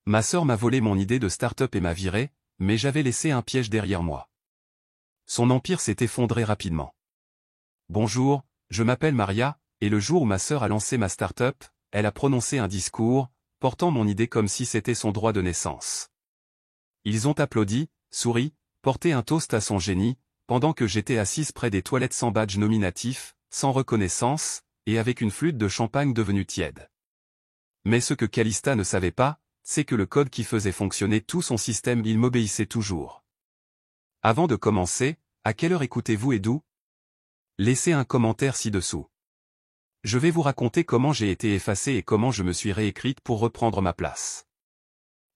Ma sœur m'a volé mon idée de start-up et m'a viré, mais j'avais laissé un piège derrière moi. Son empire s'est effondré rapidement. Bonjour, je m'appelle Maria, et le jour où ma sœur a lancé ma start-up, elle a prononcé un discours, portant mon idée comme si c'était son droit de naissance. Ils ont applaudi, souri, porté un toast à son génie, pendant que j'étais assise près des toilettes sans badge nominatif, sans reconnaissance, et avec une flûte de champagne devenue tiède. Mais ce que Calista ne savait pas, c'est que le code qui faisait fonctionner tout son système il m'obéissait toujours. Avant de commencer, à quelle heure écoutez-vous et d'où? Laissez un commentaire ci-dessous. Je vais vous raconter comment j'ai été effacée et comment je me suis réécrite pour reprendre ma place.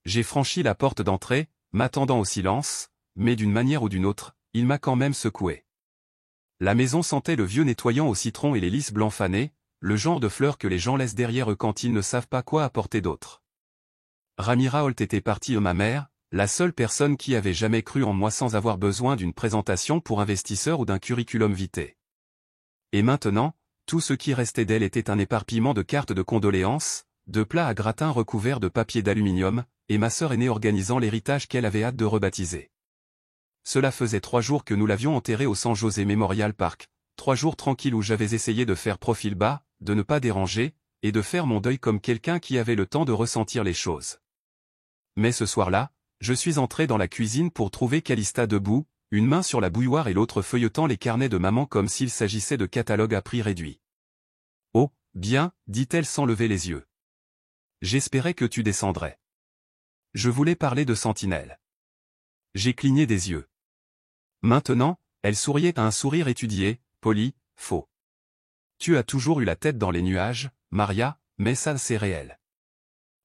J'ai franchi la porte d'entrée, m'attendant au silence, mais d'une manière ou d'une autre, il m'a quand même secoué. La maison sentait le vieux nettoyant au citron et les lys blancs fanés, le genre de fleurs que les gens laissent derrière eux quand ils ne savent pas quoi apporter d'autre. Ramira Holt était partie ma mère, la seule personne qui avait jamais cru en moi sans avoir besoin d'une présentation pour investisseur ou d'un curriculum vitae. Et maintenant, tout ce qui restait d'elle était un éparpillement de cartes de condoléances, de plats à gratin recouverts de papier d'aluminium, et ma sœur aînée organisant l'héritage qu'elle avait hâte de rebaptiser. Cela faisait 3 jours que nous l'avions enterrée au San José Memorial Park, 3 jours tranquilles où j'avais essayé de faire profil bas, de ne pas déranger, et de faire mon deuil comme quelqu'un qui avait le temps de ressentir les choses. Mais ce soir-là, je suis entré dans la cuisine pour trouver Calista debout, une main sur la bouilloire et l'autre feuilletant les carnets de maman comme s'il s'agissait de catalogues à prix réduit. « Oh, bien, dit-elle sans lever les yeux. J'espérais que tu descendrais. Je voulais parler de Sentinelle. » J'ai cligné des yeux. Maintenant, elle souriait à un sourire étudié, poli, faux. « Tu as toujours eu la tête dans les nuages, Maria, mais ça c'est réel.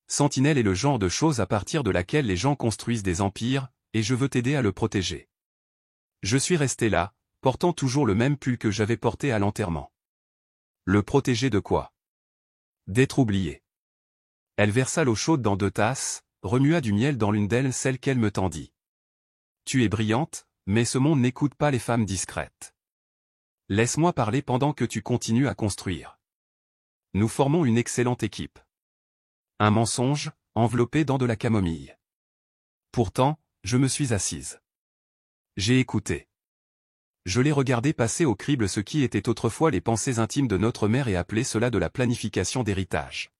Sentinelle est le genre de chose à partir de laquelle les gens construisent des empires, et je veux t'aider à le protéger. » Je suis resté là, portant toujours le même pull que j'avais porté à l'enterrement. Le protéger de quoi? D'être oublié. Elle versa l'eau chaude dans 2 tasses, remua du miel dans l'une d'elles, celle qu'elle me tendit. Tu es brillante, mais ce monde n'écoute pas les femmes discrètes. Laisse-moi parler pendant que tu continues à construire. Nous formons une excellente équipe. Un mensonge, enveloppé dans de la camomille. Pourtant, je me suis assise. J'ai écouté. Je l'ai regardé passer au crible ce qui était autrefois les pensées intimes de notre mère et appelé cela de la planification d'héritage.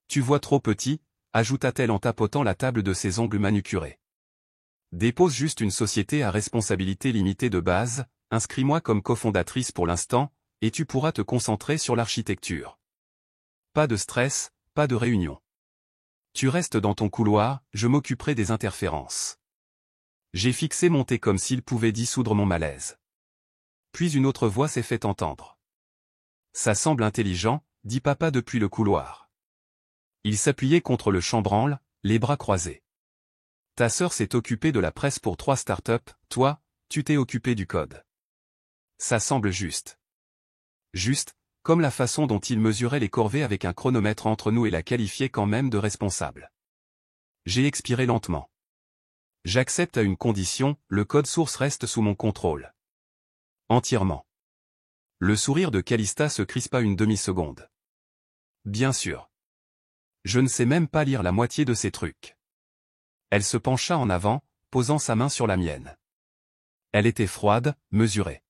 Tu vois trop petit, ajouta-t-elle en tapotant la table de ses ongles manucurés. Dépose juste une société à responsabilité limitée de base, inscris-moi comme cofondatrice pour l'instant, et tu pourras te concentrer sur l'architecture. Pas de stress, pas de réunion. Tu restes dans ton couloir, je m'occuperai des interférences. J'ai fixé mon thé comme s'il pouvait dissoudre mon malaise. Puis une autre voix s'est fait entendre. Ça semble intelligent, dit papa depuis le couloir. Il s'appuyait contre le chambranle, les bras croisés. Ta sœur s'est occupée de la presse pour 3 startups, toi, tu t'es occupé du code. Ça semble juste. Juste, comme la façon dont il mesurait les corvées avec un chronomètre entre nous et la qualifiait quand même de responsable. J'ai expiré lentement. J'accepte à une condition, le code source reste sous mon contrôle. Entièrement. Le sourire de Calista se crispa une demi-seconde. Bien sûr. Je ne sais même pas lire la moitié de ces trucs. Elle se pencha en avant, posant sa main sur la mienne. Elle était froide, mesurée.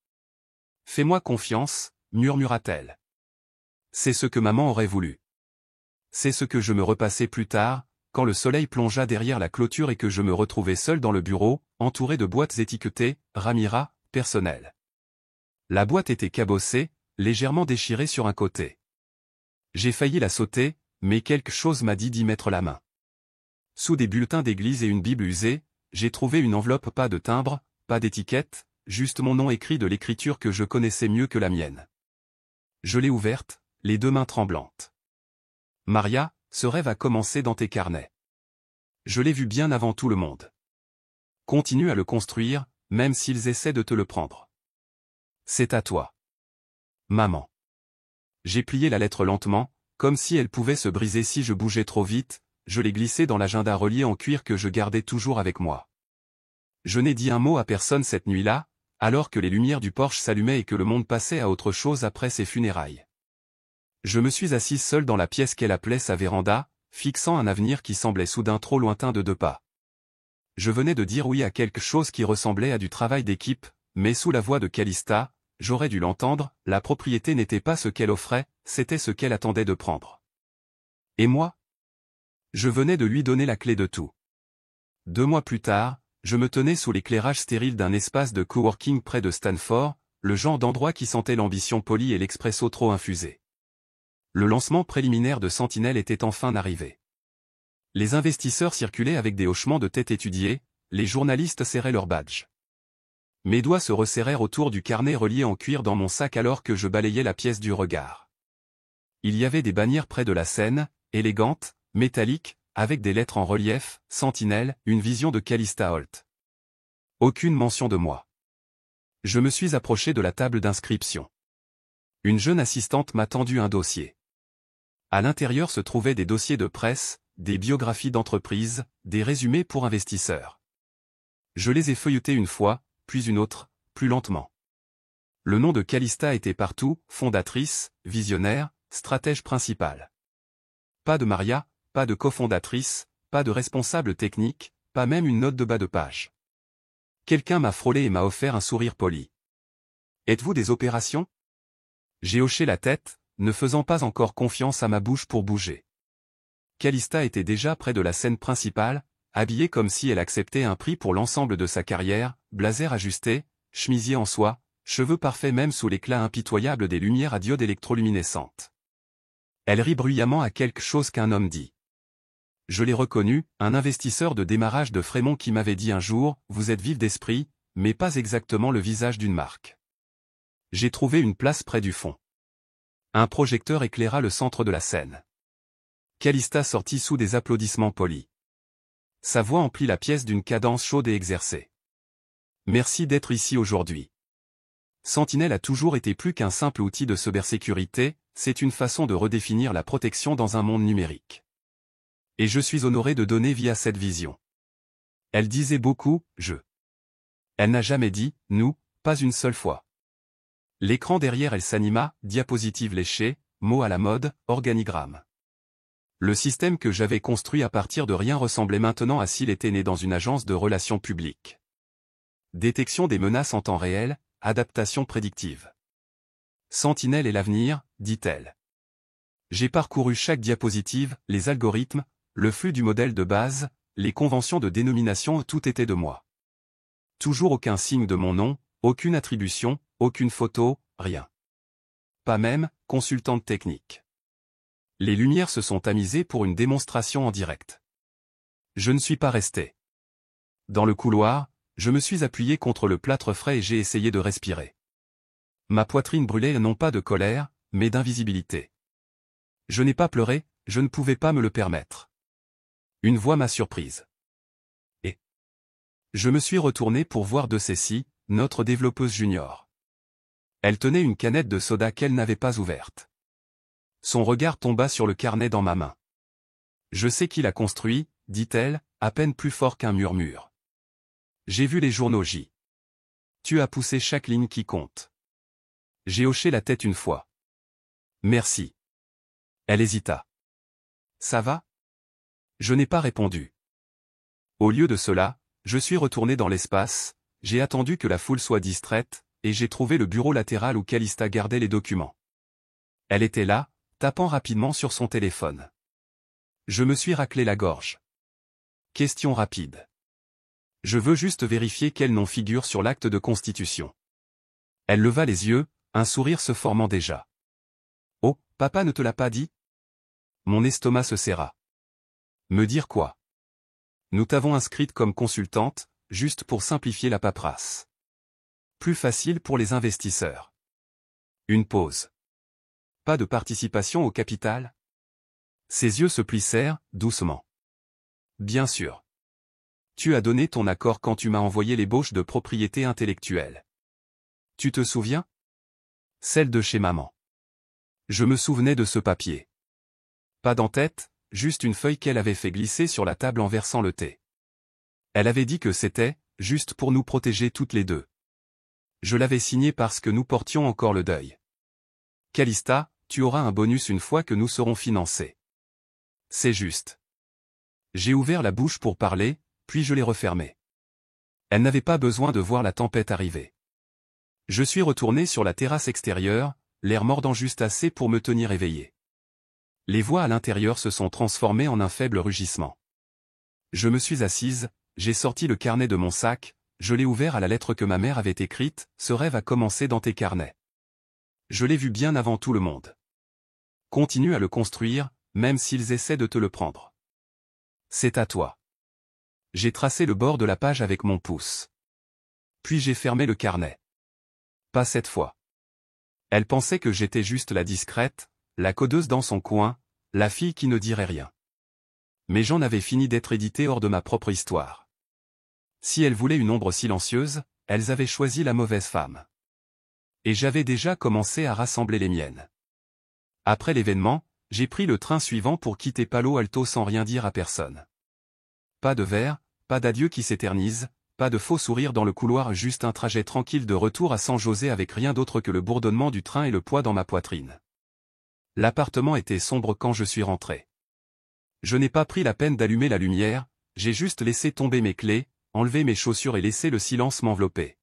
Fais-moi confiance, murmura-t-elle. C'est ce que maman aurait voulu. C'est ce que je me repassai plus tard, quand le soleil plongea derrière la clôture et que je me retrouvai seul dans le bureau, entouré de boîtes étiquetées, Ramira, personnel. La boîte était cabossée, légèrement déchirée sur un côté. J'ai failli la sauter, mais quelque chose m'a dit d'y mettre la main. Sous des bulletins d'église et une Bible usée, j'ai trouvé une enveloppe, pas de timbre, pas d'étiquette, juste mon nom écrit de l'écriture que je connaissais mieux que la mienne. Je l'ai ouverte, les 2 mains tremblantes. Maria, ce rêve a commencé dans tes carnets. Je l'ai vu bien avant tout le monde. Continue à le construire, même s'ils essaient de te le prendre. C'est à toi. Maman. J'ai plié la lettre lentement, comme si elle pouvait se briser si je bougeais trop vite, je l'ai glissée dans l'agenda relié en cuir que je gardais toujours avec moi. Je n'ai dit un mot à personne cette nuit-là, alors que les lumières du porche s'allumaient et que le monde passait à autre chose après ses funérailles. Je me suis assise seule dans la pièce qu'elle appelait sa véranda, fixant un avenir qui semblait soudain trop lointain de 2 pas. Je venais de dire oui à quelque chose qui ressemblait à du travail d'équipe, mais sous la voix de Calista, j'aurais dû l'entendre, la propriété n'était pas ce qu'elle offrait, c'était ce qu'elle attendait de prendre. Et moi? Je venais de lui donner la clé de tout. 2 mois plus tard, je me tenais sous l'éclairage stérile d'un espace de coworking près de Stanford, le genre d'endroit qui sentait l'ambition polie et l'expresso trop infusé. Le lancement préliminaire de Sentinel était enfin arrivé. Les investisseurs circulaient avec des hochements de tête étudiés, les journalistes serraient leurs badges. Mes doigts se resserrèrent autour du carnet relié en cuir dans mon sac alors que je balayais la pièce du regard. Il y avait des bannières près de la scène, élégantes, métalliques, avec des lettres en relief, Sentinel, une vision de Calista Holt. Aucune mention de moi. Je me suis approché de la table d'inscription. Une jeune assistante m'a tendu un dossier. À l'intérieur se trouvaient des dossiers de presse, des biographies d'entreprise, des résumés pour investisseurs. Je les ai feuilletés une fois, puis une autre, plus lentement. Le nom de Calista était partout, fondatrice, visionnaire, stratège principale. Pas de Maria, pas de cofondatrice, pas de responsable technique, pas même une note de bas de page. Quelqu'un m'a frôlé et m'a offert un sourire poli. Êtes-vous des opérations? J'ai hoché la tête, ne faisant pas encore confiance à ma bouche pour bouger. Calista était déjà près de la scène principale, habillée comme si elle acceptait un prix pour l'ensemble de sa carrière, blazer ajusté, chemisier en soie, cheveux parfaits même sous l'éclat impitoyable des lumières à diodes électroluminescentes. Elle rit bruyamment à quelque chose qu'un homme dit. Je l'ai reconnu, un investisseur de démarrage de Fremont qui m'avait dit un jour, vous êtes vif d'esprit, mais pas exactement le visage d'une marque. J'ai trouvé une place près du fond. Un projecteur éclaira le centre de la scène. Calista sortit sous des applaudissements polis. Sa voix emplit la pièce d'une cadence chaude et exercée. Merci d'être ici aujourd'hui. Sentinel a toujours été plus qu'un simple outil de cybersécurité, c'est une façon de redéfinir la protection dans un monde numérique. Et je suis honoré de donner vie à cette vision. Elle disait beaucoup, je. Elle n'a jamais dit, nous, pas une seule fois. L'écran derrière elle s'anima, diapositive léchée, mots à la mode, organigramme. Le système que j'avais construit à partir de rien ressemblait maintenant à s'il était né dans une agence de relations publiques. Détection des menaces en temps réel, adaptation prédictive. Sentinel est l'avenir, dit-elle. J'ai parcouru chaque diapositive, les algorithmes, le flux du modèle de base, les conventions de dénomination, tout était de moi. Toujours aucun signe de mon nom, aucune attribution, aucune photo, rien. Pas même, consultante technique. Les lumières se sont tamisées pour une démonstration en direct. Je ne suis pas resté. Dans le couloir, je me suis appuyé contre le plâtre frais et j'ai essayé de respirer. Ma poitrine brûlait non pas de colère, mais d'invisibilité. Je n'ai pas pleuré, je ne pouvais pas me le permettre. Une voix m'a surprise. Et je me suis retourné pour voir de Cécile, notre développeuse junior. Elle tenait une canette de soda qu'elle n'avait pas ouverte. Son regard tomba sur le carnet dans ma main. Je sais qui l'a construit, dit-elle, à peine plus fort qu'un murmure. J'ai vu les journaux J. Tu as poussé chaque ligne qui compte. J'ai hoché la tête une fois. Merci. Elle hésita. Ça va? Je n'ai pas répondu. Au lieu de cela, je suis retourné dans l'espace, j'ai attendu que la foule soit distraite, et j'ai trouvé le bureau latéral où Calista gardait les documents. Elle était là, tapant rapidement sur son téléphone. Je me suis raclé la gorge. Question rapide. Je veux juste vérifier quel nom figure sur l'acte de constitution. Elle leva les yeux, un sourire se formant déjà. Oh, papa ne te l'a pas dit? Mon estomac se serra. Me dire quoi? Nous t'avons inscrite comme consultante, juste pour simplifier la paperasse. Plus facile pour les investisseurs. Une pause. Pas de participation au capital? Ses yeux se plissèrent, doucement. Bien sûr. Tu as donné ton accord quand tu m'as envoyé l'ébauche de propriété intellectuelle. Tu te souviens? Celle de chez maman. Je me souvenais de ce papier. Pas d'en-tête, juste une feuille qu'elle avait fait glisser sur la table en versant le thé. Elle avait dit que c'était, juste pour nous protéger toutes les deux. Je l'avais signé parce que nous portions encore le deuil. Calista, tu auras un bonus une fois que nous serons financés. C'est juste. J'ai ouvert la bouche pour parler, puis je l'ai refermée. Elle n'avait pas besoin de voir la tempête arriver. Je suis retourné sur la terrasse extérieure, l'air mordant juste assez pour me tenir éveillé. Les voix à l'intérieur se sont transformées en un faible rugissement. Je me suis assise, j'ai sorti le carnet de mon sac, je l'ai ouvert à la lettre que ma mère avait écrite, « Ce rêve a commencé dans tes carnets. Je l'ai vu bien avant tout le monde. Continue à le construire, même s'ils essaient de te le prendre. C'est à toi. » J'ai tracé le bord de la page avec mon pouce. Puis j'ai fermé le carnet. Pas cette fois. Elle pensait que j'étais juste la discrète, la codeuse dans son coin, la fille qui ne dirait rien. Mais j'en avais fini d'être édité hors de ma propre histoire. Si elles voulaient une ombre silencieuse, elles avaient choisi la mauvaise femme. Et j'avais déjà commencé à rassembler les miennes. Après l'événement, j'ai pris le train suivant pour quitter Palo Alto sans rien dire à personne. Pas de verre, pas d'adieu qui s'éternise, pas de faux sourire dans le couloir, juste un trajet tranquille de retour à San José avec rien d'autre que le bourdonnement du train et le poids dans ma poitrine. L'appartement était sombre quand je suis rentré. Je n'ai pas pris la peine d'allumer la lumière, j'ai juste laissé tomber mes clés, enlevé mes chaussures et laissé le silence m'envelopper.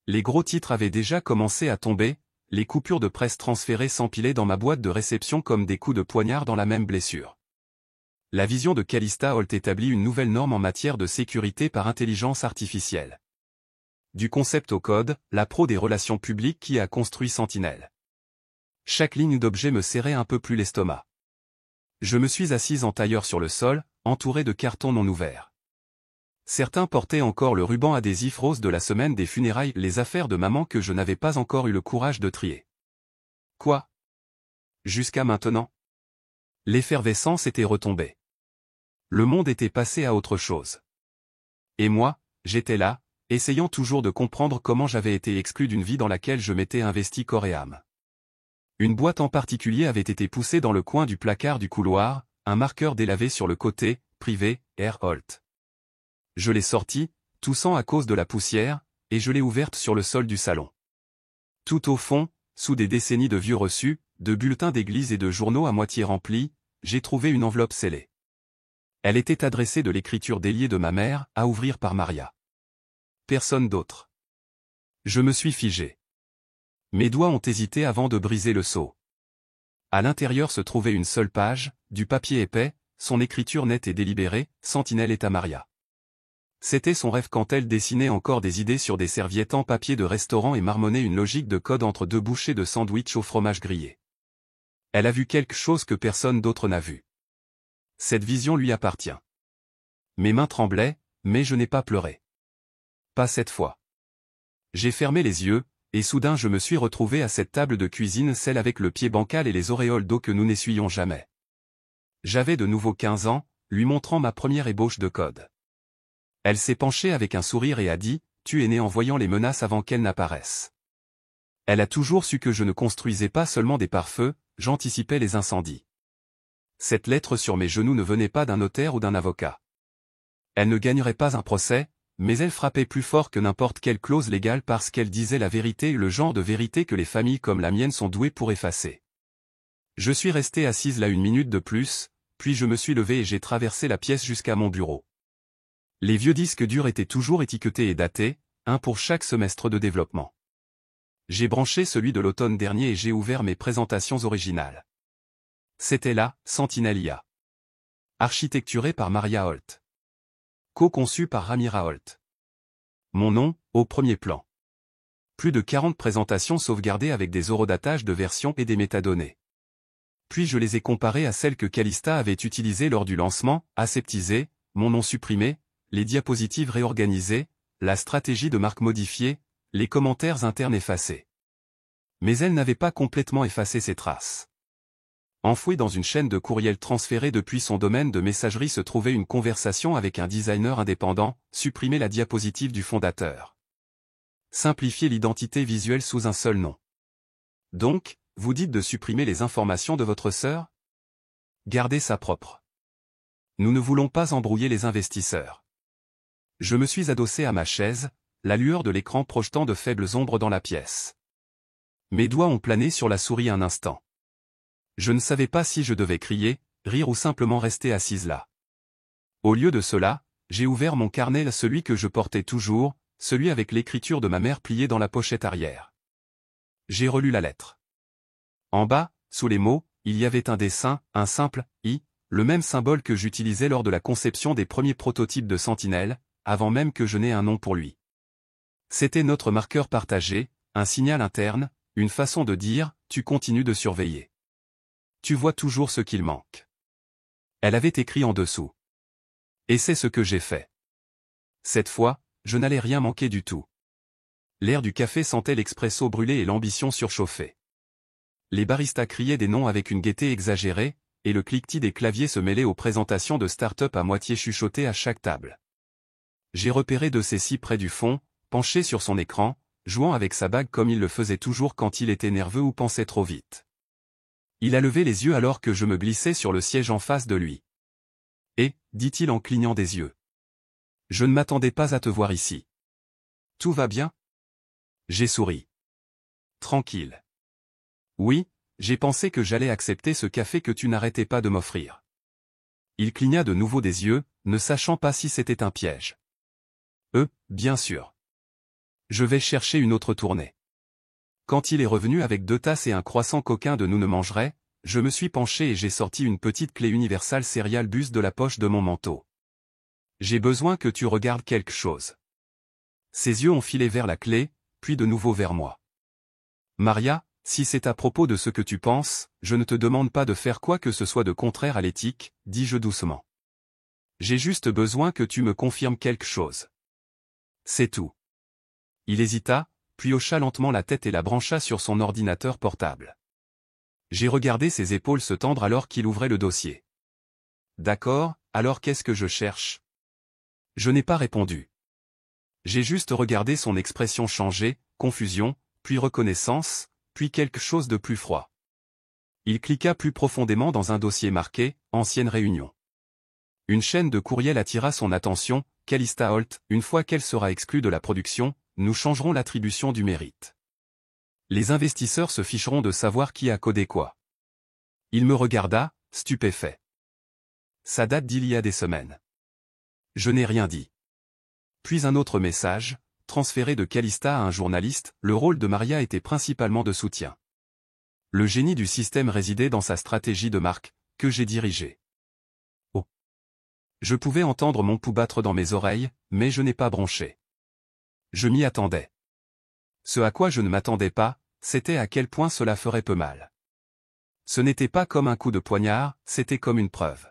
Les gros titres avaient déjà commencé à tomber, les coupures de presse transférées s'empilaient dans ma boîte de réception comme des coups de poignard dans la même blessure. La vision de Calista Holt établit une nouvelle norme en matière de sécurité par intelligence artificielle. Du concept au code, la pro des relations publiques qui a construit Sentinel. Chaque ligne d'objet me serrait un peu plus l'estomac. Je me suis assise en tailleur sur le sol, entouré de cartons non ouverts. Certains portaient encore le ruban adhésif rose de la semaine des funérailles, les affaires de maman que je n'avais pas encore eu le courage de trier. Quoi? Jusqu'à maintenant? L'effervescence était retombée. Le monde était passé à autre chose. Et moi, j'étais là, essayant toujours de comprendre comment j'avais été exclu d'une vie dans laquelle je m'étais investi corps et âme. Une boîte en particulier avait été poussée dans le coin du placard du couloir, un marqueur délavé sur le côté, privé, R. Holt. Je l'ai sortie, toussant à cause de la poussière, et je l'ai ouverte sur le sol du salon. Tout au fond, sous des décennies de vieux reçus, de bulletins d'église et de journaux à moitié remplis, j'ai trouvé une enveloppe scellée. Elle était adressée de l'écriture déliée de ma mère, à ouvrir par Maria. Personne d'autre. Je me suis figé. Mes doigts ont hésité avant de briser le sceau. À l'intérieur se trouvait une seule page, du papier épais, son écriture nette et délibérée, Sentinel est à Maria. C'était son rêve quand elle dessinait encore des idées sur des serviettes en papier de restaurant et marmonnait une logique de code entre deux bouchées de sandwich au fromage grillé. Elle a vu quelque chose que personne d'autre n'a vu. Cette vision lui appartient. Mes mains tremblaient, mais je n'ai pas pleuré. Pas cette fois. J'ai fermé les yeux, et soudain je me suis retrouvé à cette table de cuisine, celle avec le pied bancal et les auréoles d'eau que nous n'essuyons jamais. J'avais de nouveau 15 ans, lui montrant ma première ébauche de code. Elle s'est penchée avec un sourire et a dit, « Tu es né en voyant les menaces avant qu'elles n'apparaissent. » Elle a toujours su que je ne construisais pas seulement des pare-feux, j'anticipais les incendies. Cette lettre sur mes genoux ne venait pas d'un notaire ou d'un avocat. Elle ne gagnerait pas un procès, mais elle frappait plus fort que n'importe quelle clause légale parce qu'elle disait la vérité, le genre de vérité que les familles comme la mienne sont douées pour effacer. Je suis resté assise là une minute de plus, puis je me suis levé et j'ai traversé la pièce jusqu'à mon bureau. Les vieux disques durs étaient toujours étiquetés et datés, un pour chaque semestre de développement. J'ai branché celui de l'automne dernier et j'ai ouvert mes présentations originales. C'était là, Sentinel IA. Architecturé par Maria Holt. Co-conçu par Ramira Holt. Mon nom, au premier plan. Plus de 40 présentations sauvegardées avec des horodatages de versions et des métadonnées. Puis je les ai comparées à celles que Calista avait utilisées lors du lancement, aseptisées, mon nom supprimé, les diapositives réorganisées, la stratégie de marque modifiée, les commentaires internes effacés. Mais elle n'avait pas complètement effacé ses traces. Enfouie dans une chaîne de courriels transférés depuis son domaine de messagerie se trouvait une conversation avec un designer indépendant, supprimer la diapositive du fondateur. Simplifier l'identité visuelle sous un seul nom. Donc, vous dites de supprimer les informations de votre sœur? Gardez ça propre. Nous ne voulons pas embrouiller les investisseurs. Je me suis adossé à ma chaise, la lueur de l'écran projetant de faibles ombres dans la pièce. Mes doigts ont plané sur la souris un instant. Je ne savais pas si je devais crier, rire ou simplement rester assise là. Au lieu de cela, j'ai ouvert mon carnet, celui que je portais toujours, celui avec l'écriture de ma mère pliée dans la pochette arrière. J'ai relu la lettre. En bas, sous les mots, il y avait un dessin, un simple « I », le même symbole que j'utilisais lors de la conception des premiers prototypes de Sentinelle, avant même que je n'aie un nom pour lui. C'était notre marqueur partagé, un signal interne, une façon de dire « tu continues de surveiller. Tu vois toujours ce qu'il manque. » Elle avait écrit en dessous. Et c'est ce que j'ai fait. Cette fois, je n'allais rien manquer du tout. L'air du café sentait l'expresso brûlé et l'ambition surchauffée. Les baristas criaient des noms avec une gaieté exagérée, et le cliquetis des claviers se mêlait aux présentations de start-up à moitié chuchotées à chaque table. J'ai repéré de Cécile près du fond, penché sur son écran, jouant avec sa bague comme il le faisait toujours quand il était nerveux ou pensait trop vite. Il a levé les yeux alors que je me glissais sur le siège en face de lui. « Et, dit-il en clignant des yeux. Je ne m'attendais pas à te voir ici. Tout va bien ? » J'ai souri. Tranquille. Oui, j'ai pensé que j'allais accepter ce café que tu n'arrêtais pas de m'offrir. Il cligna de nouveau des yeux, ne sachant pas si c'était un piège. Bien sûr. Je vais chercher une autre tournée. Quand il est revenu avec 2 tasses et un croissant qu'aucun de nous ne mangerait, je me suis penché et j'ai sorti une petite clé Universal Serial Bus de la poche de mon manteau. J'ai besoin que tu regardes quelque chose. Ses yeux ont filé vers la clé, puis de nouveau vers moi. Maria, si c'est à propos de ce que tu penses, je ne te demande pas de faire quoi que ce soit de contraire à l'éthique, dis-je doucement. J'ai juste besoin que tu me confirmes quelque chose. C'est tout. Il hésita, puis hocha lentement la tête et la brancha sur son ordinateur portable. J'ai regardé ses épaules se tendre alors qu'il ouvrait le dossier. D'accord, alors qu'est-ce que je cherche ? Je n'ai pas répondu. J'ai juste regardé son expression changer, confusion, puis reconnaissance, puis quelque chose de plus froid. Il cliqua plus profondément dans un dossier marqué « Ancienne réunion ». Une chaîne de courriels attira son attention, « Calista Holt, une fois qu'elle sera exclue de la production, nous changerons l'attribution du mérite. Les investisseurs se ficheront de savoir qui a codé quoi. » Il me regarda, stupéfait. Ça date d'il y a des semaines. Je n'ai rien dit. Puis un autre message, transféré de Calista à un journaliste, le rôle de Maria était principalement de soutien. Le génie du système résidait dans sa stratégie de marque, que j'ai dirigée. Oh. Je pouvais entendre mon pouls battre dans mes oreilles, mais je n'ai pas bronché. Je m'y attendais. Ce à quoi je ne m'attendais pas, c'était à quel point cela ferait peu mal. Ce n'était pas comme un coup de poignard, c'était comme une preuve.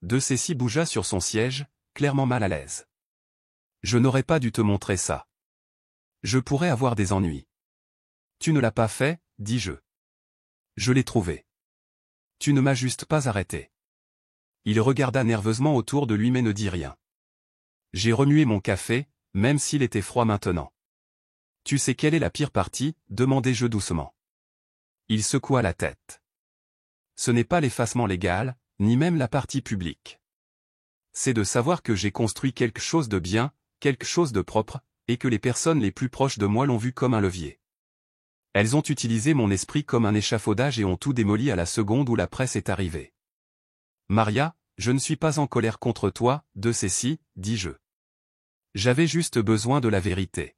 De Cécile bougea sur son siège, clairement mal à l'aise. Je n'aurais pas dû te montrer ça. Je pourrais avoir des ennuis. Tu ne l'as pas fait, dis-je. Je l'ai trouvé. Tu ne m'as juste pas arrêté. Il regarda nerveusement autour de lui mais ne dit rien. J'ai remué mon café, même s'il était froid maintenant. Tu sais quelle est la pire partie, demandai-je doucement. Il secoua la tête. Ce n'est pas l'effacement légal, ni même la partie publique. C'est de savoir que j'ai construit quelque chose de bien, quelque chose de propre, et que les personnes les plus proches de moi l'ont vu comme un levier. Elles ont utilisé mon esprit comme un échafaudage et ont tout démoli à la seconde où la presse est arrivée. Maria, je ne suis pas en colère contre toi, de Cécile, dis-je. J'avais juste besoin de la vérité.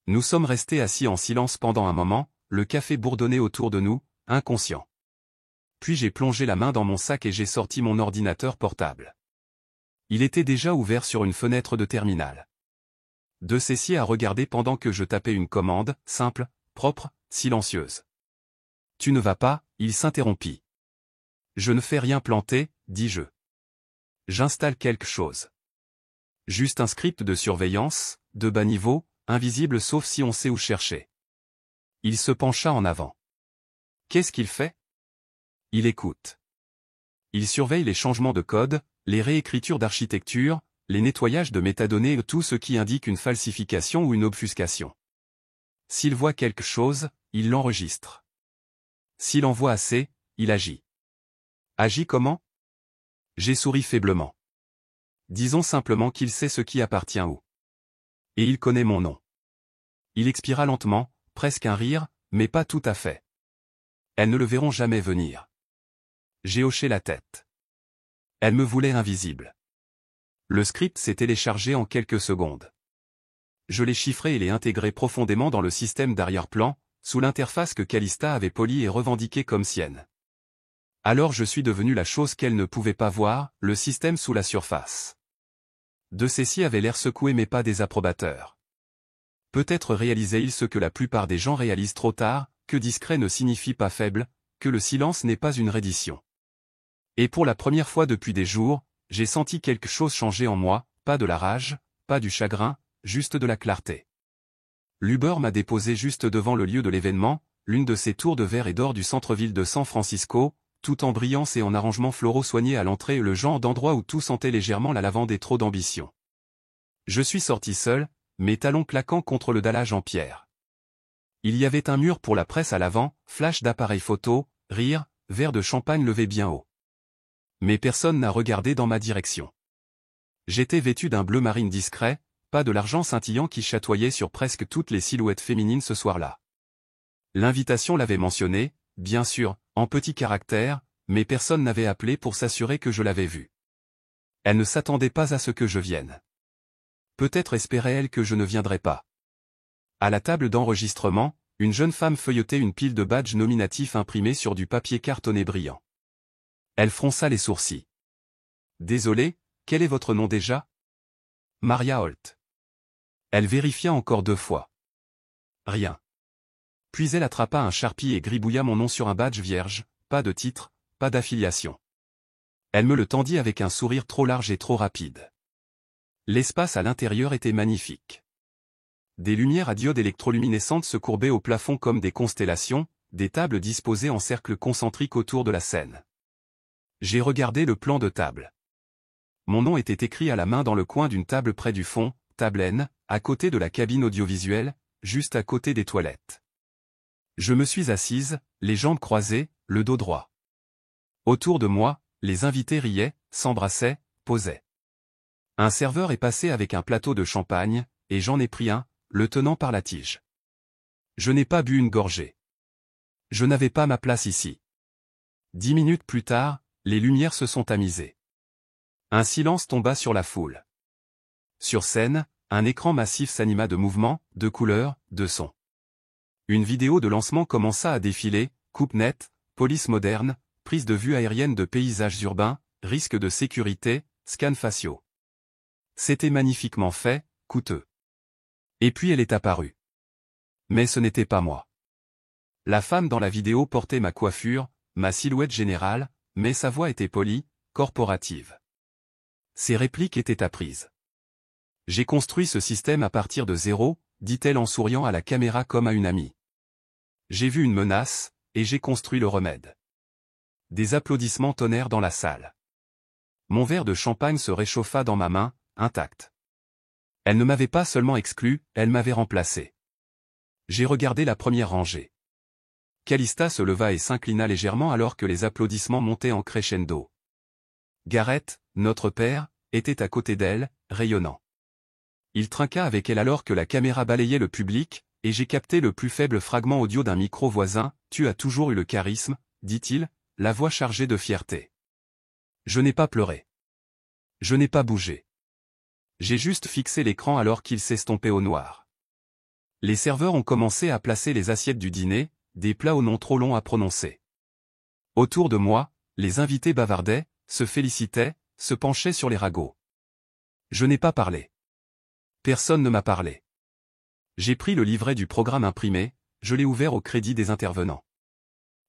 Nous sommes restés assis en silence pendant un moment, le café bourdonnait autour de nous, inconscient. Puis j'ai plongé la main dans mon sac et j'ai sorti mon ordinateur portable. Il était déjà ouvert sur une fenêtre de terminal. De Cécile a regardé pendant que je tapais une commande, simple, propre, silencieuse. Tu ne vas pas, il s'interrompit. Je ne fais rien planter, dis-je. J'installe quelque chose. Juste un script de surveillance, de bas niveau, invisible sauf si on sait où chercher. Il se pencha en avant. Qu'est-ce qu'il fait ? Il écoute. Il surveille les changements de code, les réécritures d'architecture, les nettoyages de métadonnées et tout ce qui indique une falsification ou une obfuscation. S'il voit quelque chose, il l'enregistre. S'il en voit assez, il agit. Agit comment ? J'ai souri faiblement. Disons simplement qu'il sait ce qui appartient où. Et il connaît mon nom. Il expira lentement, presque un rire, mais pas tout à fait. Elles ne le verront jamais venir. J'ai hoché la tête. Elle me voulait invisible. Le script s'est téléchargé en quelques secondes. Je l'ai chiffré et l'ai intégré profondément dans le système d'arrière-plan, sous l'interface que Calista avait polie et revendiquée comme sienne. Alors je suis devenu la chose qu'elle ne pouvait pas voir, le système sous la surface. De Cécy avait l'air secoué mais pas désapprobateur. Peut-être réalisait-il ce que la plupart des gens réalisent trop tard, que discret ne signifie pas faible, que le silence n'est pas une reddition. Et pour la première fois depuis des jours, j'ai senti quelque chose changer en moi, pas de la rage, pas du chagrin, juste de la clarté. L'Uber m'a déposé juste devant le lieu de l'événement, l'une de ces tours de verre et d'or du centre-ville de San Francisco, tout en brillance et en arrangements floraux soignés à l'entrée et le genre d'endroit où tout sentait légèrement la lavande et trop d'ambition. Je suis sorti seul, mes talons claquant contre le dallage en pierre. Il y avait un mur pour la presse à l'avant, flash d'appareils photo, rire, verre de champagne levé bien haut. Mais personne n'a regardé dans ma direction. J'étais vêtu d'un bleu marine discret, pas de l'argent scintillant qui chatoyait sur presque toutes les silhouettes féminines ce soir-là. L'invitation l'avait mentionné, bien sûr, en petits caractères, mais personne n'avait appelé pour s'assurer que je l'avais vu. Elle ne s'attendait pas à ce que je vienne. Peut-être espérait-elle que je ne viendrais pas. À la table d'enregistrement, une jeune femme feuilletait une pile de badges nominatifs imprimés sur du papier cartonné brillant. Elle fronça les sourcils. « Désolé, quel est votre nom déjà ?»« Maria Holt. » Elle vérifia encore 2 fois. Rien. Puis elle attrapa un charpie et gribouilla mon nom sur un badge vierge, pas de titre, pas d'affiliation. Elle me le tendit avec un sourire trop large et trop rapide. L'espace à l'intérieur était magnifique. Des lumières à diodes électroluminescentes se courbaient au plafond comme des constellations, des tables disposées en cercle concentrique autour de la scène. J'ai regardé le plan de table. Mon nom était écrit à la main dans le coin d'une table près du fond, table N, à côté de la cabine audiovisuelle, juste à côté des toilettes. Je me suis assise, les jambes croisées, le dos droit. Autour de moi, les invités riaient, s'embrassaient, posaient. Un serveur est passé avec un plateau de champagne, et j'en ai pris un, le tenant par la tige. Je n'ai pas bu une gorgée. Je n'avais pas ma place ici. 10 minutes plus tard, les lumières se sont tamisées. Un silence tomba sur la foule. Sur scène, un écran massif s'anima de mouvements, de couleurs, de sons. Une vidéo de lancement commença à défiler, coupe nette, police moderne, prise de vue aérienne de paysages urbains, risque de sécurité, scans faciaux. C'était magnifiquement fait, coûteux. Et puis elle est apparue. Mais ce n'était pas moi. La femme dans la vidéo portait ma coiffure, ma silhouette générale, mais sa voix était polie, corporative. Ses répliques étaient apprises. J'ai construit ce système à partir de zéro, dit-elle en souriant à la caméra comme à une amie. J'ai vu une menace, et j'ai construit le remède. Des applaudissements tonnèrent dans la salle. Mon verre de champagne se réchauffa dans ma main, intact. Elle ne m'avait pas seulement exclu, elle m'avait remplacé. J'ai regardé la première rangée. Calista se leva et s'inclina légèrement alors que les applaudissements montaient en crescendo. Garrett, notre père, était à côté d'elle, rayonnant. Il trinqua avec elle alors que la caméra balayait le public, et j'ai capté le plus faible fragment audio d'un micro voisin. « Tu as toujours eu le charisme, dit-il, la voix chargée de fierté. Je n'ai pas pleuré. Je n'ai pas bougé. J'ai juste fixé l'écran alors qu'il s'estompait au noir. Les serveurs ont commencé à placer les assiettes du dîner, des plats aux noms trop longs à prononcer. Autour de moi, les invités bavardaient, se félicitaient, se penchaient sur les ragots. Je n'ai pas parlé. Personne ne m'a parlé. J'ai pris le livret du programme imprimé, je l'ai ouvert au crédit des intervenants.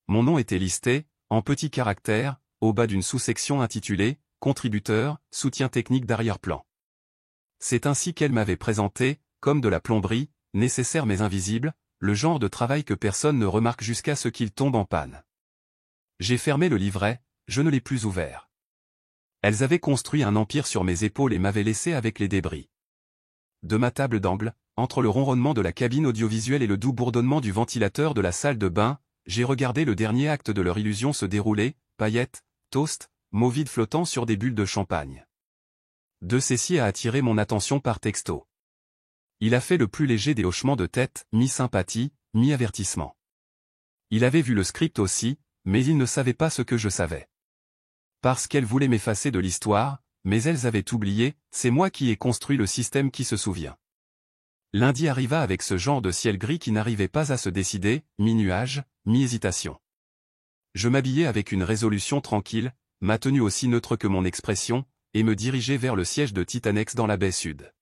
Mon nom était listé, en petits caractères, au bas d'une sous-section intitulée « Contributeur, soutien technique d'arrière-plan ». C'est ainsi qu'elle m'avait présenté, comme de la plomberie, nécessaire mais invisible, le genre de travail que personne ne remarque jusqu'à ce qu'il tombe en panne. J'ai fermé le livret, je ne l'ai plus ouvert. Elles avaient construit un empire sur mes épaules et m'avaient laissé avec les débris. De ma table d'angle, entre le ronronnement de la cabine audiovisuelle et le doux bourdonnement du ventilateur de la salle de bain, j'ai regardé le dernier acte de leur illusion se dérouler, paillettes, toast, mots vides flottant sur des bulles de champagne. De Cécy a attiré mon attention par texto. Il a fait le plus léger des hochements de tête, mi-sympathie, mi-avertissement. Il avait vu le script aussi, mais il ne savait pas ce que je savais. Parce qu'elles voulaient m'effacer de l'histoire, mais elles avaient oublié, c'est moi qui ai construit le système qui se souvient. Lundi arriva avec ce genre de ciel gris qui n'arrivait pas à se décider, mi-nuage, mi-hésitation. Je m'habillai avec une résolution tranquille, ma tenue aussi neutre que mon expression, et me dirigeai vers le siège de Titanex dans la baie sud.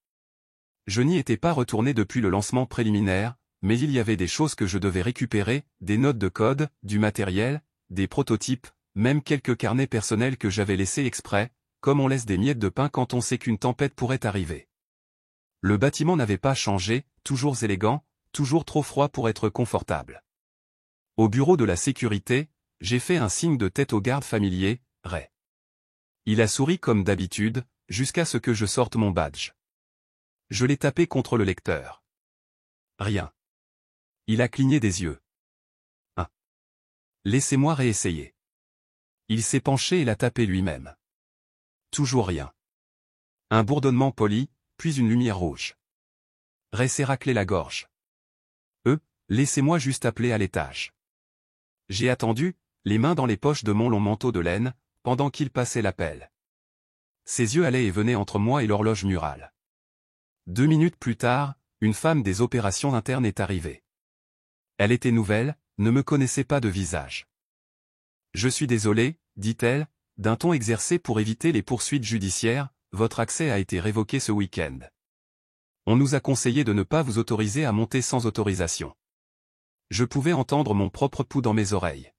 Je n'y étais pas retourné depuis le lancement préliminaire, mais il y avait des choses que je devais récupérer, des notes de code, du matériel, des prototypes, même quelques carnets personnels que j'avais laissés exprès, comme on laisse des miettes de pain quand on sait qu'une tempête pourrait arriver. Le bâtiment n'avait pas changé, toujours élégant, toujours trop froid pour être confortable. Au bureau de la sécurité, j'ai fait un signe de tête au garde familier, Ray. Il a souri comme d'habitude, jusqu'à ce que je sorte mon badge. Je l'ai tapé contre le lecteur. Rien. Il a cligné des yeux. Laissez-moi réessayer. Il s'est penché et l'a tapé lui-même. Toujours rien. Un bourdonnement poli, puis une lumière rouge. Ray s'est raclé la gorge. Laissez-moi juste appeler à l'étage. J'ai attendu, les mains dans les poches de mon long manteau de laine, pendant qu'il passait l'appel. Ses yeux allaient et venaient entre moi et l'horloge murale. 2 minutes plus tard, une femme des opérations internes est arrivée. Elle était nouvelle, ne me connaissait pas de visage. « Je suis désolé, dit-elle, d'un ton exercé pour éviter les poursuites judiciaires, votre accès a été révoqué ce week-end. On nous a conseillé de ne pas vous autoriser à monter sans autorisation. » Je pouvais entendre mon propre pouls dans mes oreilles.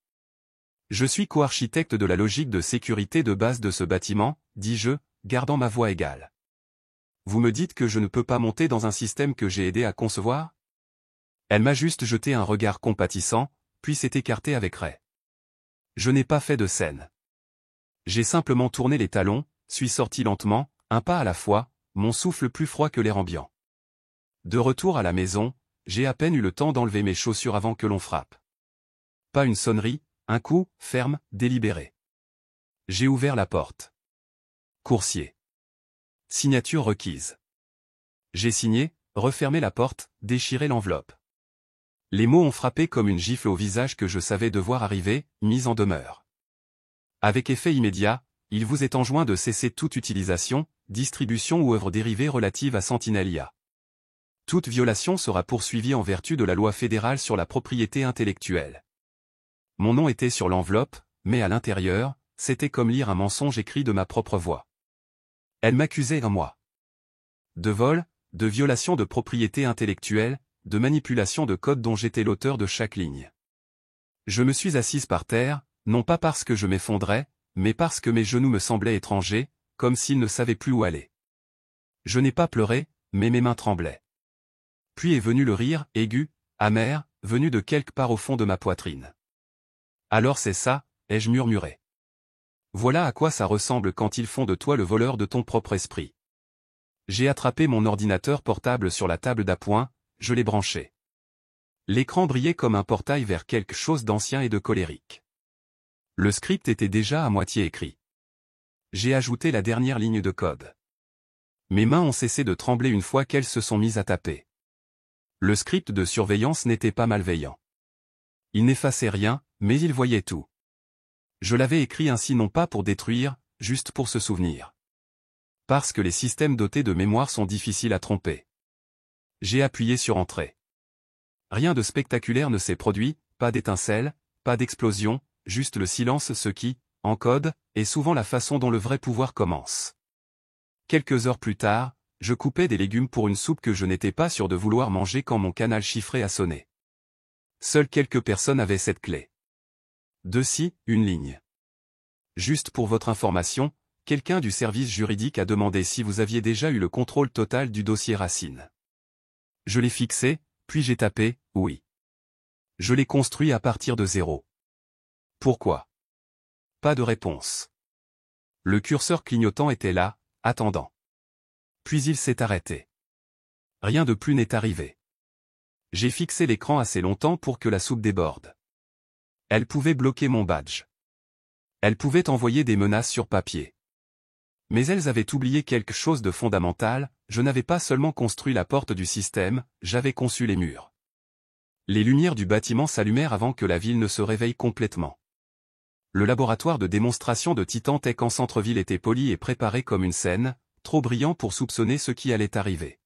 Je suis co-architecte de la logique de sécurité de base de ce bâtiment, dis-je, gardant ma voix égale. Vous me dites que je ne peux pas monter dans un système que j'ai aidé à concevoir? Elle m'a juste jeté un regard compatissant, puis s'est écartée avec Ray. Je n'ai pas fait de scène. J'ai simplement tourné les talons, suis sorti lentement, un pas à la fois, mon souffle plus froid que l'air ambiant. De retour à la maison, j'ai à peine eu le temps d'enlever mes chaussures avant que l'on frappe. Pas une sonnerie, un coup, ferme, délibéré. J'ai ouvert la porte. Coursier. Signature requise. J'ai signé, refermé la porte, déchiré l'enveloppe. Les mots ont frappé comme une gifle au visage que je savais devoir arriver, mise en demeure. Avec effet immédiat, il vous est enjoint de cesser toute utilisation, distribution ou œuvre dérivée relative à Sentinel-IA. Toute violation sera poursuivie en vertu de la loi fédérale sur la propriété intellectuelle. Mon nom était sur l'enveloppe, mais à l'intérieur, c'était comme lire un mensonge écrit de ma propre voix. Elle m'accusait à moi. De vol, de violation de propriété intellectuelle, de manipulation de code dont j'étais l'auteur de chaque ligne. Je me suis assise par terre, non pas parce que je m'effondrais, mais parce que mes genoux me semblaient étrangers, comme s'ils ne savaient plus où aller. Je n'ai pas pleuré, mais mes mains tremblaient. Puis est venu le rire, aigu, amer, venu de quelque part au fond de ma poitrine. Alors c'est ça, ai-je murmuré. Voilà à quoi ça ressemble quand ils font de toi le voleur de ton propre esprit. J'ai attrapé mon ordinateur portable sur la table d'appoint, je l'ai branché. L'écran brillait comme un portail vers quelque chose d'ancien et de colérique. Le script était déjà à moitié écrit. J'ai ajouté la dernière ligne de code. Mes mains ont cessé de trembler une fois qu'elles se sont mises à taper. Le script de surveillance n'était pas malveillant. Il n'effaçait rien, mais il voyait tout. Je l'avais écrit ainsi non pas pour détruire, juste pour se souvenir. Parce que les systèmes dotés de mémoire sont difficiles à tromper. J'ai appuyé sur Entrée. Rien de spectaculaire ne s'est produit, pas d'étincelle, pas d'explosion, juste le silence, ce qui, en code, est souvent la façon dont le vrai pouvoir commence. Quelques heures plus tard, je coupais des légumes pour une soupe que je n'étais pas sûr de vouloir manger quand mon canal chiffré a sonné. Seules quelques personnes avaient cette clé. Dessus, une ligne. Juste pour votre information, quelqu'un du service juridique a demandé si vous aviez déjà eu le contrôle total du dossier Racine. Je l'ai fixé, puis j'ai tapé « oui ». Je l'ai construit à partir de zéro. Pourquoi? Pas de réponse. Le curseur clignotant était là, attendant. Puis il s'est arrêté. Rien de plus n'est arrivé. J'ai fixé l'écran assez longtemps pour que la soupe déborde. Elle pouvait bloquer mon badge. Elle pouvait envoyer des menaces sur papier. Mais elles avaient oublié quelque chose de fondamental, je n'avais pas seulement construit la porte du système, j'avais conçu les murs. Les lumières du bâtiment s'allumèrent avant que la ville ne se réveille complètement. Le laboratoire de démonstration de Titan Tech en centre-ville était poli et préparé comme une scène, trop brillant pour soupçonner ce qui allait arriver.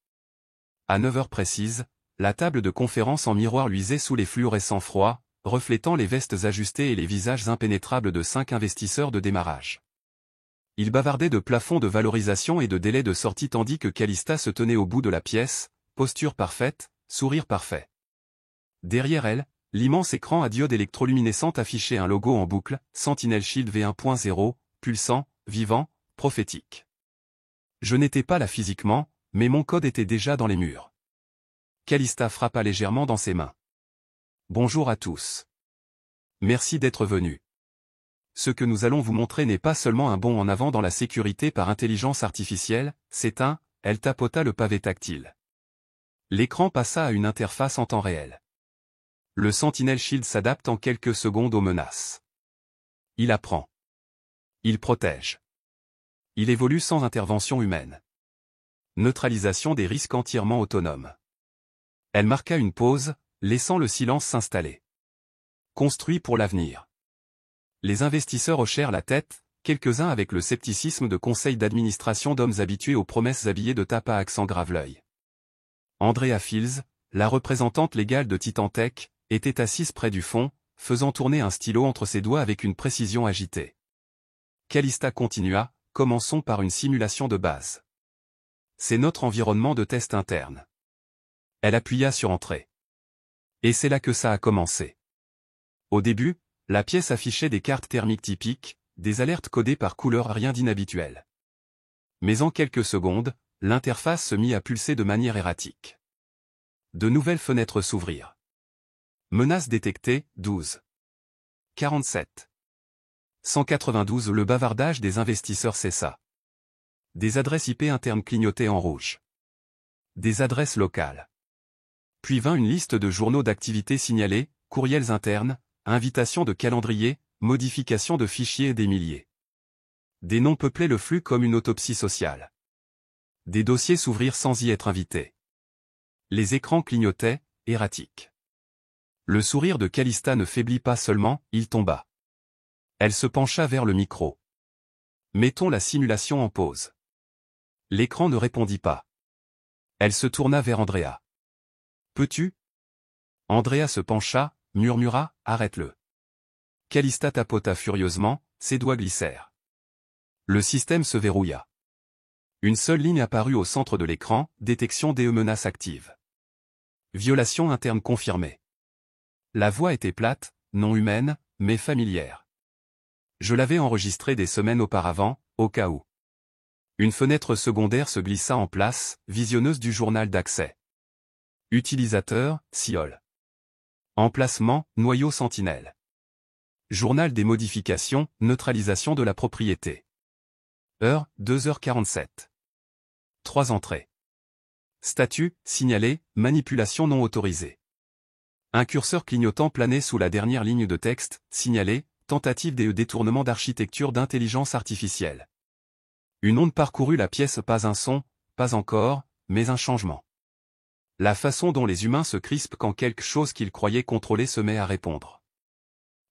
À 9 heures précises, la table de conférence en miroir luisait sous les fluorescents froids, reflétant les vestes ajustées et les visages impénétrables de 5 investisseurs de démarrage. Ils bavardaient de plafonds de valorisation et de délais de sortie tandis que Calista se tenait au bout de la pièce, posture parfaite, sourire parfait. Derrière elle, l'immense écran à diode électroluminescente affichait un logo en boucle, Sentinel Shield V1.0, pulsant, vivant, prophétique. Je n'étais pas là physiquement, mais mon code était déjà dans les murs. Calista frappa légèrement dans ses mains. Bonjour à tous. Merci d'être venus. Ce que nous allons vous montrer n'est pas seulement un bond en avant dans la sécurité par intelligence artificielle, c'est elle tapota le pavé tactile. L'écran passa à une interface en temps réel. Le Sentinel Shield s'adapte en quelques secondes aux menaces. Il apprend. Il protège. Il évolue sans intervention humaine. Neutralisation des risques entièrement autonome. Elle marqua une pause, laissant le silence s'installer. Construit pour l'avenir. Les investisseurs hochèrent la tête, quelques-uns avec le scepticisme de conseils d'administration d'hommes habitués aux promesses habillés de tape à accent grave l'œil. Andrea Fields, la représentante légale de Titan Tech, était assise près du fond, faisant tourner un stylo entre ses doigts avec une précision agitée. Calista continua, commençons par une simulation de base. C'est notre environnement de test interne. Elle appuya sur Entrée. Et c'est là que ça a commencé. Au début, la pièce affichait des cartes thermiques typiques, des alertes codées par couleur, rien d'inhabituel. Mais en quelques secondes, l'interface se mit à pulser de manière erratique. De nouvelles fenêtres s'ouvrirent. Menaces détectées, 12. 47. 192. Le bavardage des investisseurs cessa. Des adresses IP internes clignotaient en rouge. Des adresses locales. Puis vint une liste de journaux d'activité signalés, courriels internes, invitations de calendrier, modifications de fichiers et des milliers. Des noms peuplaient le flux comme une autopsie sociale. Des dossiers s'ouvrirent sans y être invités. Les écrans clignotaient, erratiques. Le sourire de Calista ne faiblit pas seulement, il tomba. Elle se pencha vers le micro. Mettons la simulation en pause. L'écran ne répondit pas. Elle se tourna vers Andrea. Peux-tu ? Andrea se pencha, murmura, arrête-le. Calista tapota furieusement, ses doigts glissèrent. Le système se verrouilla. Une seule ligne apparut au centre de l'écran, détection des menaces actives. Violation interne confirmée. La voix était plate, non humaine, mais familière. Je l'avais enregistrée des semaines auparavant, au cas où. Une fenêtre secondaire se glissa en place, visionneuse du journal d'accès. Utilisateur, Siol. Emplacement, noyau Sentinelle. Journal des modifications, neutralisation de la propriété. Heure, 2h47. 3 entrées. Statut, signalé, manipulation non autorisée. Un curseur clignotant planait sous la dernière ligne de texte, signalé, tentative de détournement d'architecture d'intelligence artificielle. Une onde parcourut la pièce, pas un son, pas encore, mais un changement. La façon dont les humains se crispent quand quelque chose qu'ils croyaient contrôler se met à répondre.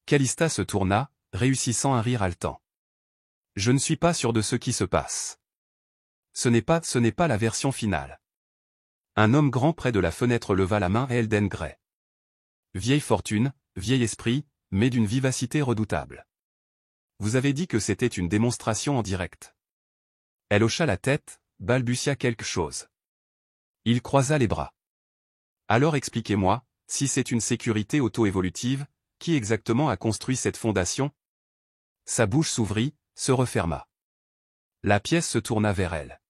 Calista se tourna, réussissant un rire haletant. Je ne suis pas sûr de ce qui se passe. Ce n'est pas la version finale. Un homme grand près de la fenêtre leva la main à Elden Grey. Vieille fortune, vieil esprit, mais d'une vivacité redoutable. Vous avez dit que c'était une démonstration en direct. Elle hocha la tête, balbutia quelque chose. Il croisa les bras. Alors expliquez-moi, si c'est une sécurité auto-évolutive, qui exactement a construit cette fondation ? Sa bouche s'ouvrit, se referma. La pièce se tourna vers elle.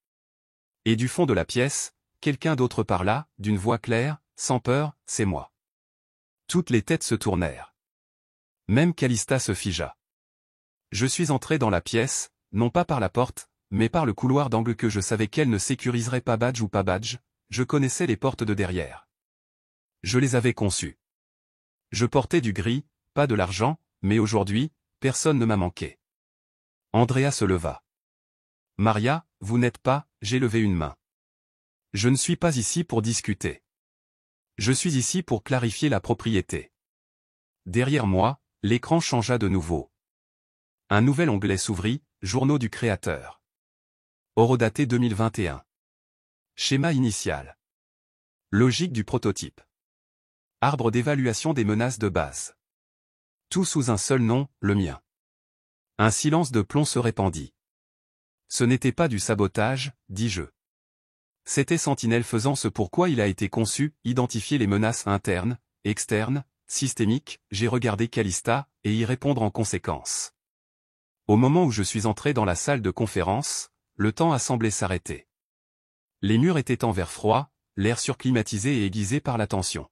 Et du fond de la pièce, quelqu'un d'autre parla, d'une voix claire, sans peur, c'est moi. Toutes les têtes se tournèrent. Même Calista se figea. Je suis entré dans la pièce, non pas par la porte, mais par le couloir d'angle que je savais qu'elle ne sécuriserait pas badge ou pas badge, je connaissais les portes de derrière. Je les avais conçues. Je portais du gris, pas de l'argent, mais aujourd'hui, personne ne m'a manqué. Andrea se leva. Maria, vous n'êtes pas, j'ai levé une main. Je ne suis pas ici pour discuter. Je suis ici pour clarifier la propriété. Derrière moi, l'écran changea de nouveau. Un nouvel onglet s'ouvrit, Journaux du créateur. Horodaté 2021. Schéma initial. Logique du prototype. Arbre d'évaluation des menaces de base. Tout sous un seul nom, le mien. Un silence de plomb se répandit. Ce n'était pas du sabotage, dis-je. C'était Sentinelle faisant ce pourquoi il a été conçu, identifier les menaces internes, externes, systémiques. J'ai regardé Calista, et y répondre en conséquence. Au moment où je suis entré dans la salle de conférence, le temps a semblé s'arrêter. Les murs étaient en verre froid, l'air surclimatisé et aiguisé par la tension.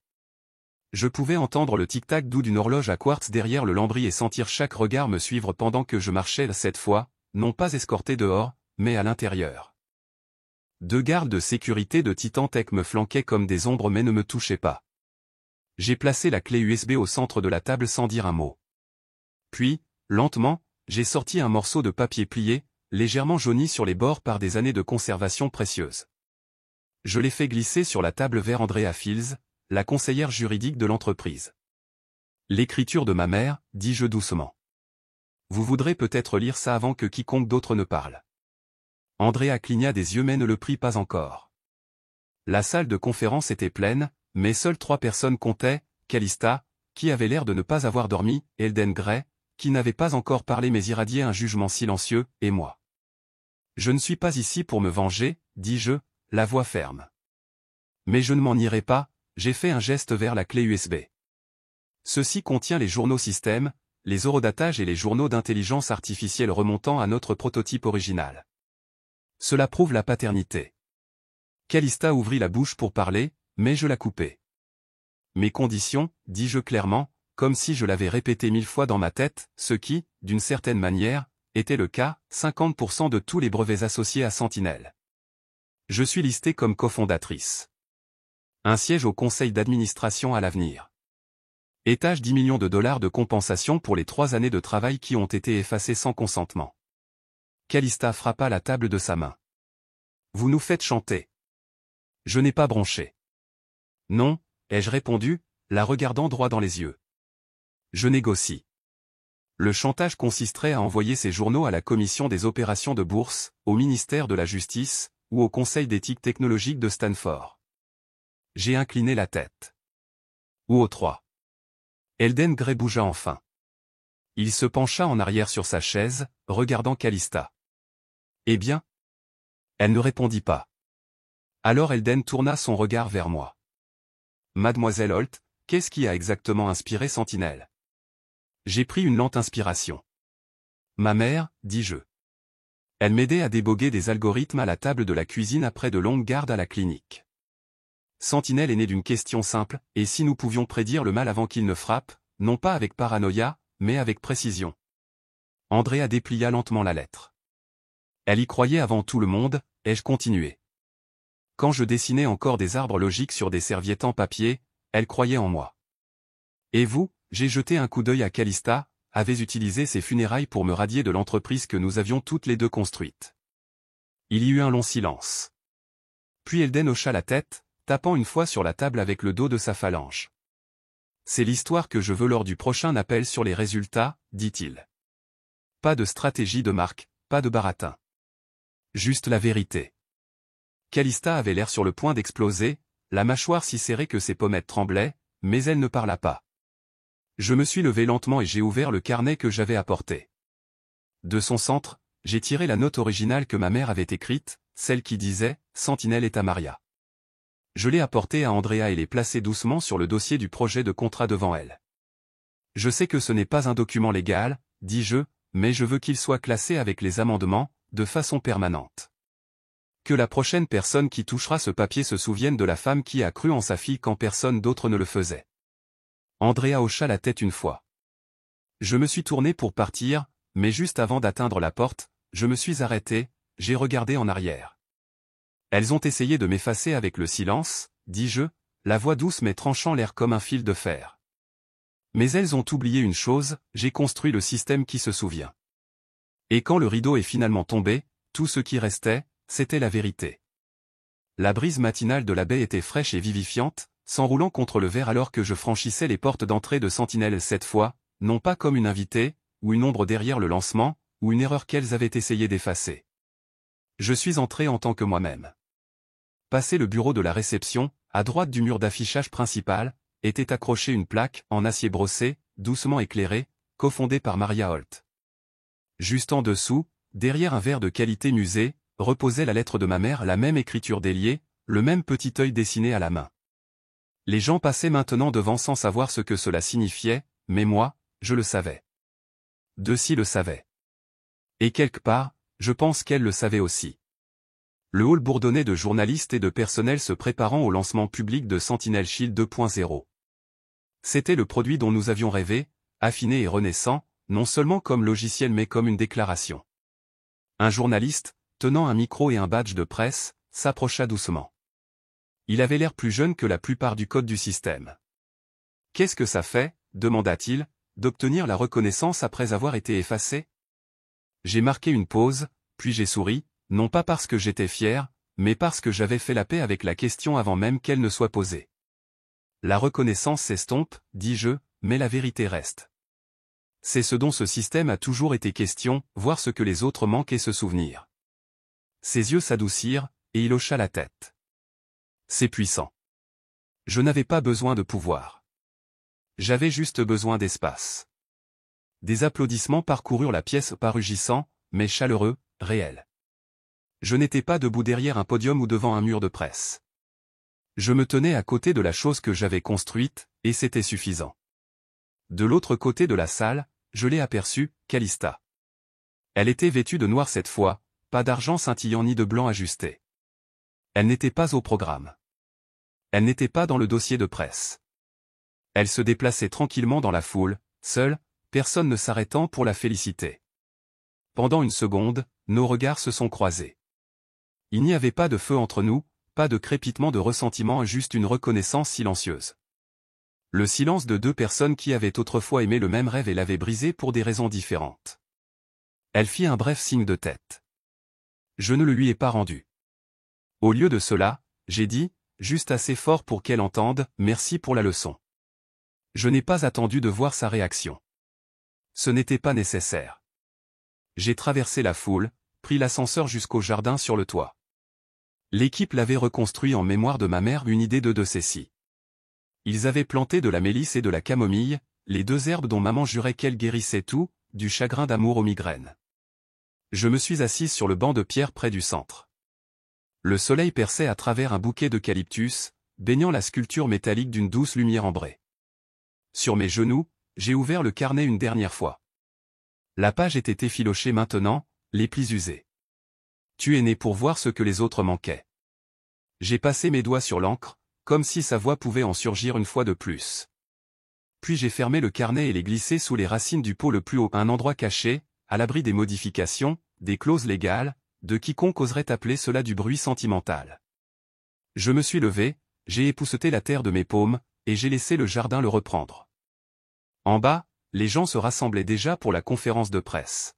Je pouvais entendre le tic-tac doux d'une horloge à quartz derrière le lambris et sentir chaque regard me suivre pendant que je marchais cette fois, non pas escorté dehors, mais à l'intérieur. 2 gardes de sécurité de Titan Tech me flanquaient comme des ombres mais ne me touchaient pas. J'ai placé la clé USB au centre de la table sans dire un mot. Puis, lentement, j'ai sorti un morceau de papier plié, légèrement jauni sur les bords par des années de conservation précieuse. Je l'ai fait glisser sur la table vers Andrea Fields, la conseillère juridique de l'entreprise. L'écriture de ma mère, dis-je doucement. Vous voudrez peut-être lire ça avant que quiconque d'autre ne parle. Andrea cligna des yeux mais ne le prit pas encore. La salle de conférence était pleine, mais seules 3 personnes comptaient, Calista, qui avait l'air de ne pas avoir dormi, Elden Grey, qui n'avait pas encore parlé mais irradiait un jugement silencieux, et moi. Je ne suis pas ici pour me venger, dis-je, la voix ferme. Mais je ne m'en irai pas, j'ai fait un geste vers la clé USB. Ceci contient les journaux système, les horodatages et les journaux d'intelligence artificielle remontant à notre prototype original. Cela prouve la paternité. Calista ouvrit la bouche pour parler, mais je la coupai. Mes conditions, dis-je clairement, comme si je l'avais répété 1000 fois dans ma tête, ce qui, d'une certaine manière, était le cas, 50% de tous les brevets associés à Sentinelle. Je suis listée comme cofondatrice. Un siège au conseil d'administration à l'avenir. Étage 10 millions de dollars de compensation pour les 3 années de travail qui ont été effacées sans consentement. Calista frappa la table de sa main. Vous nous faites chanter. Je n'ai pas bronché. Non, ai-je répondu, la regardant droit dans les yeux. Je négocie. Le chantage consisterait à envoyer ces journaux à la commission des opérations de bourse, au ministère de la Justice, ou au conseil d'éthique technologique de Stanford. J'ai incliné la tête. Ou aux 3. Elden Grey bougea enfin. Il se pencha en arrière sur sa chaise, regardant Calista. Eh bien? Elle ne répondit pas. Alors Elden tourna son regard vers moi. Mademoiselle Holt, qu'est-ce qui a exactement inspiré Sentinelle? J'ai pris une lente inspiration. Ma mère, dis-je. Elle m'aidait à déboguer des algorithmes à la table de la cuisine après de longues gardes à la clinique. Sentinelle est né d'une question simple, et si nous pouvions prédire le mal avant qu'il ne frappe, non pas avec paranoïa, mais avec précision. Andrea déplia lentement la lettre. Elle y croyait avant tout le monde, ai-je continué. Quand je dessinais encore des arbres logiques sur des serviettes en papier, elle croyait en moi. Et vous, j'ai jeté un coup d'œil à Calista, avez utilisé ses funérailles pour me radier de l'entreprise que nous avions toutes les 2 construite. Il y eut un long silence. Puis Elden hocha la tête, tapant une fois sur la table avec le dos de sa phalange. C'est l'histoire que je veux lors du prochain appel sur les résultats, dit-il. Pas de stratégie de marque, pas de baratin. Juste la vérité. Calista avait l'air sur le point d'exploser, la mâchoire si serrée que ses pommettes tremblaient, mais elle ne parla pas. Je me suis levé lentement et j'ai ouvert le carnet que j'avais apporté. De son centre, j'ai tiré la note originale que ma mère avait écrite, celle qui disait « Sentinelle est à Maria ». Je l'ai apportée à Andrea et l'ai placée doucement sur le dossier du projet de contrat devant elle. Je sais que ce n'est pas un document légal, dis-je, mais je veux qu'il soit classé avec les amendements, de façon permanente. Que la prochaine personne qui touchera ce papier se souvienne de la femme qui a cru en sa fille quand personne d'autre ne le faisait. Andrea hocha la tête une fois. Je me suis tourné pour partir, mais juste avant d'atteindre la porte, je me suis arrêté, j'ai regardé en arrière. Elles ont essayé de m'effacer avec le silence, dis-je, la voix douce mais tranchant l'air comme un fil de fer. Mais elles ont oublié une chose, j'ai construit le système qui se souvient. Et quand le rideau est finalement tombé, tout ce qui restait, c'était la vérité. La brise matinale de la baie était fraîche et vivifiante, s'enroulant contre le verre alors que je franchissais les portes d'entrée de Sentinelle cette fois, non pas comme une invitée, ou une ombre derrière le lancement, ou une erreur qu'elles avaient essayé d'effacer. Je suis entré en tant que moi-même. Passé le bureau de la réception, à droite du mur d'affichage principal, était accrochée une plaque, en acier brossé, doucement éclairée, cofondée par Maria Holt. Juste en dessous, derrière un verre de qualité musée, reposait la lettre de ma mère, la même écriture déliée, le même petit œil dessiné à la main. Les gens passaient maintenant devant sans savoir ce que cela signifiait, mais moi, je le savais. Deci le savait. Et quelque part, je pense qu'elle le savait aussi. Le hall bourdonnait de journalistes et de personnel se préparant au lancement public de Sentinel Shield 2.0. C'était le produit dont nous avions rêvé, affiné et renaissant, non seulement comme logiciel mais comme une déclaration. Un journaliste, tenant un micro et un badge de presse, s'approcha doucement. Il avait l'air plus jeune que la plupart du code du système. « Qu'est-ce que ça fait, demanda-t-il, d'obtenir la reconnaissance après avoir été effacé ?» J'ai marqué une pause, puis j'ai souri, non pas parce que j'étais fier, mais parce que j'avais fait la paix avec la question avant même qu'elle ne soit posée. La reconnaissance s'estompe, dis-je, mais la vérité reste. C'est ce dont ce système a toujours été question, voir ce que les autres manquent et se souvenir. Ses yeux s'adoucirent, et il hocha la tête. C'est puissant. Je n'avais pas besoin de pouvoir. J'avais juste besoin d'espace. Des applaudissements parcoururent la pièce pas rugissants, mais chaleureux, réels. Je n'étais pas debout derrière un podium ou devant un mur de presse. Je me tenais à côté de la chose que j'avais construite, et c'était suffisant. De l'autre côté de la salle, je l'ai aperçue, Calista. Elle était vêtue de noir cette fois, pas d'argent scintillant ni de blanc ajusté. Elle n'était pas au programme. Elle n'était pas dans le dossier de presse. Elle se déplaçait tranquillement dans la foule, seule, personne ne s'arrêtant pour la féliciter. Pendant une seconde, nos regards se sont croisés. Il n'y avait pas de feu entre nous, pas de crépitement de ressentiment, juste une reconnaissance silencieuse. Le silence de deux personnes qui avaient autrefois aimé le même rêve et l'avaient brisé pour des raisons différentes. Elle fit un bref signe de tête. Je ne le lui ai pas rendu. Au lieu de cela, j'ai dit, juste assez fort pour qu'elle entende, merci pour la leçon. Je n'ai pas attendu de voir sa réaction. Ce n'était pas nécessaire. J'ai traversé la foule, pris l'ascenseur jusqu'au jardin sur le toit. L'équipe l'avait reconstruit en mémoire de ma mère, une idée de ceci. Ils avaient planté de la mélisse et de la camomille, les deux herbes dont maman jurait qu'elles guérissaient tout, du chagrin d'amour aux migraines. Je me suis assise sur le banc de pierre près du centre. Le soleil perçait à travers un bouquet d'eucalyptus, baignant la sculpture métallique d'une douce lumière ambrée. Sur mes genoux, j'ai ouvert le carnet une dernière fois. La page était effilochée maintenant, les plis usés. Tu es né pour voir ce que les autres manquaient. J'ai passé mes doigts sur l'encre, comme si sa voix pouvait en surgir une fois de plus. Puis j'ai fermé le carnet et l'ai glissé sous les racines du pot le plus haut, un endroit caché, à l'abri des modifications, des clauses légales, de quiconque oserait appeler cela du bruit sentimental. Je me suis levé, j'ai épousseté la terre de mes paumes, et j'ai laissé le jardin le reprendre. En bas, les gens se rassemblaient déjà pour la conférence de presse.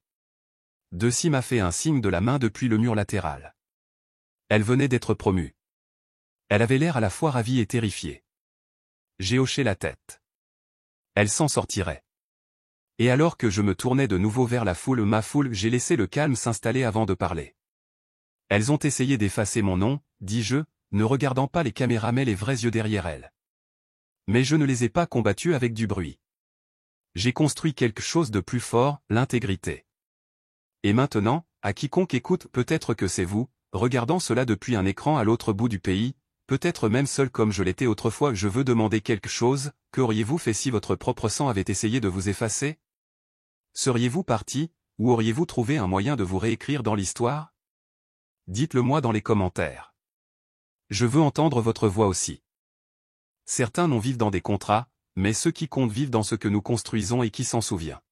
Deci m'a fait un signe de la main depuis le mur latéral. Elle venait d'être promue. Elle avait l'air à la fois ravie et terrifiée. J'ai hoché la tête. Elle s'en sortirait. Et alors que je me tournais de nouveau vers ma foule, j'ai laissé le calme s'installer avant de parler. Elles ont essayé d'effacer mon nom, dis-je, ne regardant pas les caméras mais les vrais yeux derrière elles. Mais je ne les ai pas combattues avec du bruit. J'ai construit quelque chose de plus fort, l'intégrité. Et maintenant, à quiconque écoute, peut-être que c'est vous, regardant cela depuis un écran à l'autre bout du pays, peut-être même seul comme je l'étais autrefois, je veux demander quelque chose, qu'auriez-vous fait si votre propre sang avait essayé de vous effacer? Seriez-vous parti, ou auriez-vous trouvé un moyen de vous réécrire dans l'histoire? Dites-le moi dans les commentaires. Je veux entendre votre voix aussi. Certains non vivent dans des contrats, mais ceux qui comptent vivent dans ce que nous construisons et qui s'en souvient.